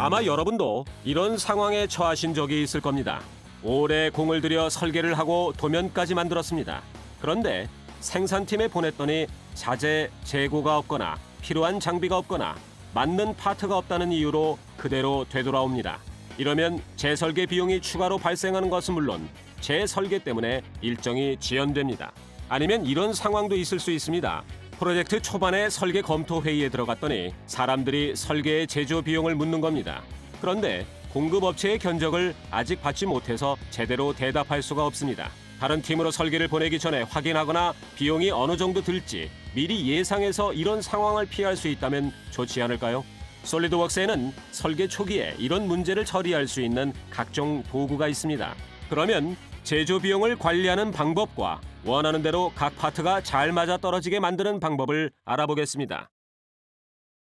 아마 여러분도 이런 상황에 처하신 적이 있을 겁니다. 오래 공을 들여 설계를 하고 도면까지 만들었습니다. 그런데 생산팀에 보냈더니 자재, 재고가 없거나 필요한 장비가 없거나 맞는 파트가 없다는 이유로 그대로 되돌아옵니다. 이러면 재설계 비용이 추가로 발생하는 것은 물론 재설계 때문에 일정이 지연됩니다. 아니면 이런 상황도 있을 수 있습니다. 프로젝트 초반에 설계 검토 회의에 들어갔더니 사람들이 설계의 제조 비용을 묻는 겁니다. 그런데 공급업체의 견적을 아직 받지 못해서 제대로 대답할 수가 없습니다. 다른 팀으로 설계를 보내기 전에 확인하거나 비용이 어느 정도 들지 미리 예상해서 이런 상황을 피할 수 있다면 좋지 않을까요? 솔리드웍스에는 설계 초기에 이런 문제를 처리할 수 있는 각종 도구가 있습니다. 그러면 제조 비용을 관리하는 방법과 원하는 대로 각 파트가 잘 맞아떨어지게 만드는 방법을 알아보겠습니다.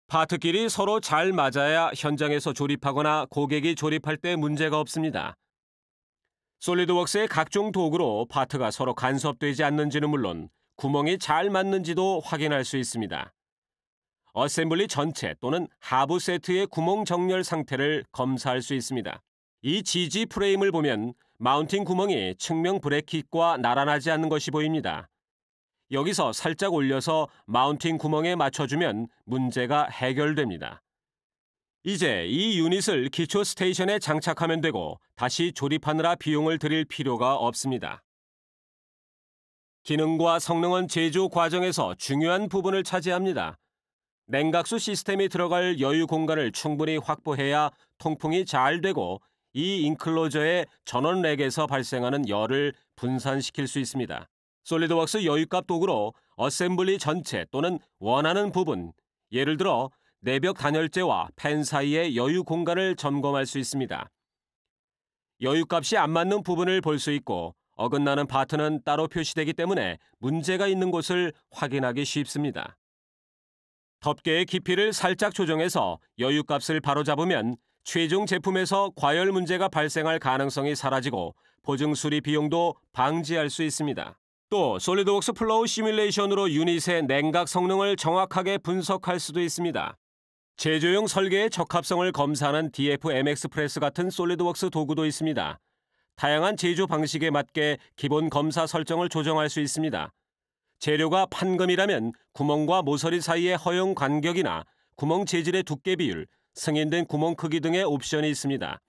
파트끼리 서로 잘 맞아야 현장에서 조립하거나 고객이 조립할 때 문제가 없습니다. 솔리드웍스의 각종 도구로 파트가 서로 간섭되지 않는지는 물론 구멍이 잘 맞는지도 확인할 수 있습니다. 어셈블리 전체 또는 하부 세트의 구멍 정렬 상태를 검사할 수 있습니다. 이 지지 프레임을 보면 마운팅 구멍이 측면 브래킷과 나란하지 않는 것이 보입니다. 여기서 살짝 올려서 마운팅 구멍에 맞춰주면 문제가 해결됩니다. 이제 이 유닛을 기초 스테이션에 장착하면 되고 다시 조립하느라 비용을 들일 필요가 없습니다. 기능과 성능은 제조 과정에서 중요한 부분을 차지합니다. 냉각수 시스템이 들어갈 여유 공간을 충분히 확보해야 통풍이 잘 되고 이 인클로저의 전원 렉에서 발생하는 열을 분산시킬 수 있습니다. 솔리드웍스 여유값 도구로 어셈블리 전체 또는 원하는 부분, 예를 들어 내벽 단열재와 팬 사이의 여유 공간을 점검할 수 있습니다. 여유값이 안 맞는 부분을 볼 수 있고 어긋나는 파트는 따로 표시되기 때문에 문제가 있는 곳을 확인하기 쉽습니다. 덮개의 깊이를 살짝 조정해서 여유값을 바로잡으면 최종 제품에서 과열 문제가 발생할 가능성이 사라지고 보증 수리 비용도 방지할 수 있습니다. 또 솔리드웍스 플로우 시뮬레이션으로 유닛의 냉각 성능을 정확하게 분석할 수도 있습니다. 제조용 설계의 적합성을 검사하는 DF-MX 프레스 같은 솔리드웍스 도구도 있습니다. 다양한 제조 방식에 맞게 기본 검사 설정을 조정할 수 있습니다. 재료가 판금이라면 구멍과 모서리 사이의 허용 간격이나 구멍 재질의 두께 비율, 승인된 구멍 크기 등의 옵션이 있습니다.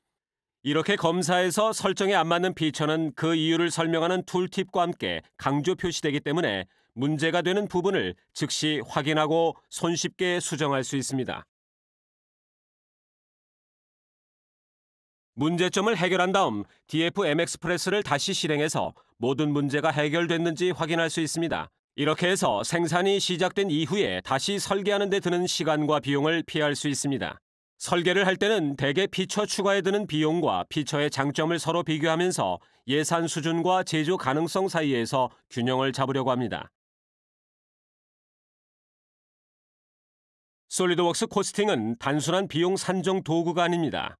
이렇게 검사해서 설정에 안 맞는 피처는 그 이유를 설명하는 툴팁과 함께 강조 표시되기 때문에 문제가 되는 부분을 즉시 확인하고 손쉽게 수정할 수 있습니다. 문제점을 해결한 다음 DF-MX 프레스를 다시 실행해서 모든 문제가 해결됐는지 확인할 수 있습니다. 이렇게 해서 생산이 시작된 이후에 다시 설계하는 데 드는 시간과 비용을 피할 수 있습니다. 설계를 할 때는 대개 피처 추가에 드는 비용과 피처의 장점을 서로 비교하면서 예산 수준과 제조 가능성 사이에서 균형을 잡으려고 합니다. 솔리드웍스 코스팅은 단순한 비용 산정 도구가 아닙니다.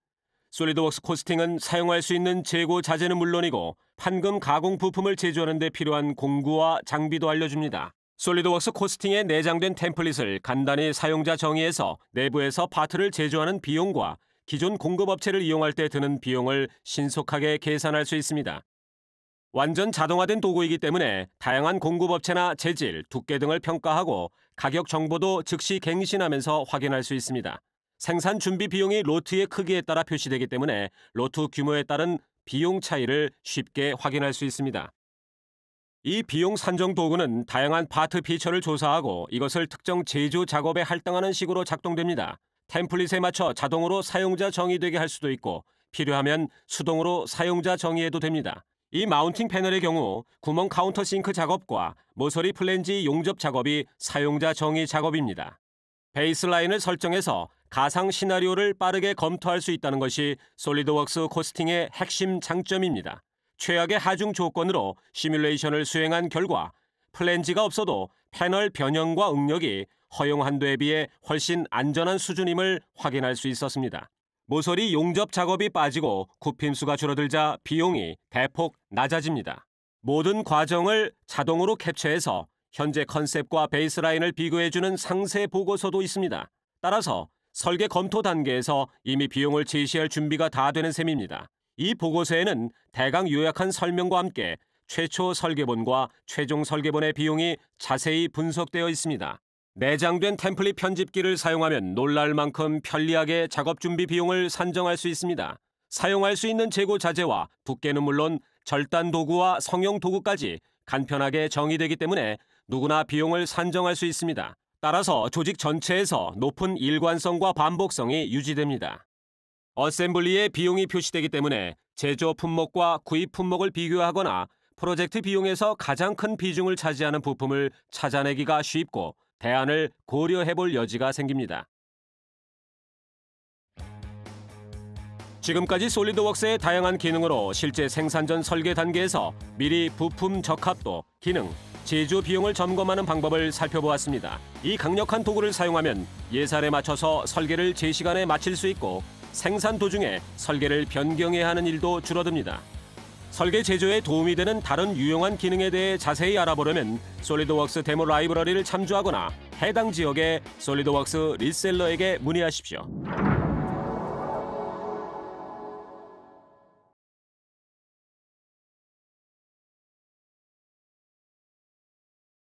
솔리드웍스 코스팅은 사용할 수 있는 재고 자재는 물론이고 판금 가공 부품을 제조하는 데 필요한 공구와 장비도 알려줍니다. 솔리드웍스 코스팅에 내장된 템플릿을 간단히 사용자 정의해서 내부에서 파트를 제조하는 비용과 기존 공급업체를 이용할 때 드는 비용을 신속하게 계산할 수 있습니다. 완전 자동화된 도구이기 때문에 다양한 공급업체나 재질, 두께 등을 평가하고 가격 정보도 즉시 갱신하면서 확인할 수 있습니다. 생산 준비 비용이 로트의 크기에 따라 표시되기 때문에 로트 규모에 따른 비용 차이를 쉽게 확인할 수 있습니다. 이 비용 산정 도구는 다양한 파트 피처를 조사하고 이것을 특정 제조 작업에 할당하는 식으로 작동됩니다. 템플릿에 맞춰 자동으로 사용자 정의되게 할 수도 있고 필요하면 수동으로 사용자 정의해도 됩니다. 이 마운팅 패널의 경우 구멍 카운터 싱크 작업과 모서리 플랜지 용접 작업이 사용자 정의 작업입니다. 베이스라인을 설정해서 가상 시나리오를 빠르게 검토할 수 있다는 것이 솔리드웍스 코스팅의 핵심 장점입니다. 최악의 하중 조건으로 시뮬레이션을 수행한 결과 플랜지가 없어도 패널 변형과 응력이 허용 한도에 비해 훨씬 안전한 수준임을 확인할 수 있었습니다. 모서리 용접 작업이 빠지고 굽힘수가 줄어들자 비용이 대폭 낮아집니다. 모든 과정을 자동으로 캡처해서 현재 컨셉과 베이스라인을 비교해주는 상세 보고서도 있습니다. 따라서 설계 검토 단계에서 이미 비용을 제시할 준비가 다 되는 셈입니다. 이 보고서에는 대강 요약한 설명과 함께 최초 설계본과 최종 설계본의 비용이 자세히 분석되어 있습니다. 내장된 템플릿 편집기를 사용하면 놀랄 만큼 편리하게 작업 준비 비용을 산정할 수 있습니다. 사용할 수 있는 재고 자재와 두께는 물론 절단 도구와 성형 도구까지 간편하게 정의되기 때문에 누구나 비용을 산정할 수 있습니다. 따라서 조직 전체에서 높은 일관성과 반복성이 유지됩니다. 어셈블리에 비용이 표시되기 때문에 제조 품목과 구입 품목을 비교하거나 프로젝트 비용에서 가장 큰 비중을 차지하는 부품을 찾아내기가 쉽고 대안을 고려해 볼 여지가 생깁니다. 지금까지 솔리드웍스의 다양한 기능으로 실제 생산 전 설계 단계에서 미리 부품 적합도, 기능, 제조 비용을 점검하는 방법을 살펴보았습니다. 이 강력한 도구를 사용하면 예산에 맞춰서 설계를 제 시간에 마칠 수 있고 생산 도중에 설계를 변경해야 하는 일도 줄어듭니다. 설계 제조에 도움이 되는 다른 유용한 기능에 대해 자세히 알아보려면 솔리드웍스 데모 라이브러리를 참조하거나 해당 지역의 솔리드웍스 리셀러에게 문의하십시오.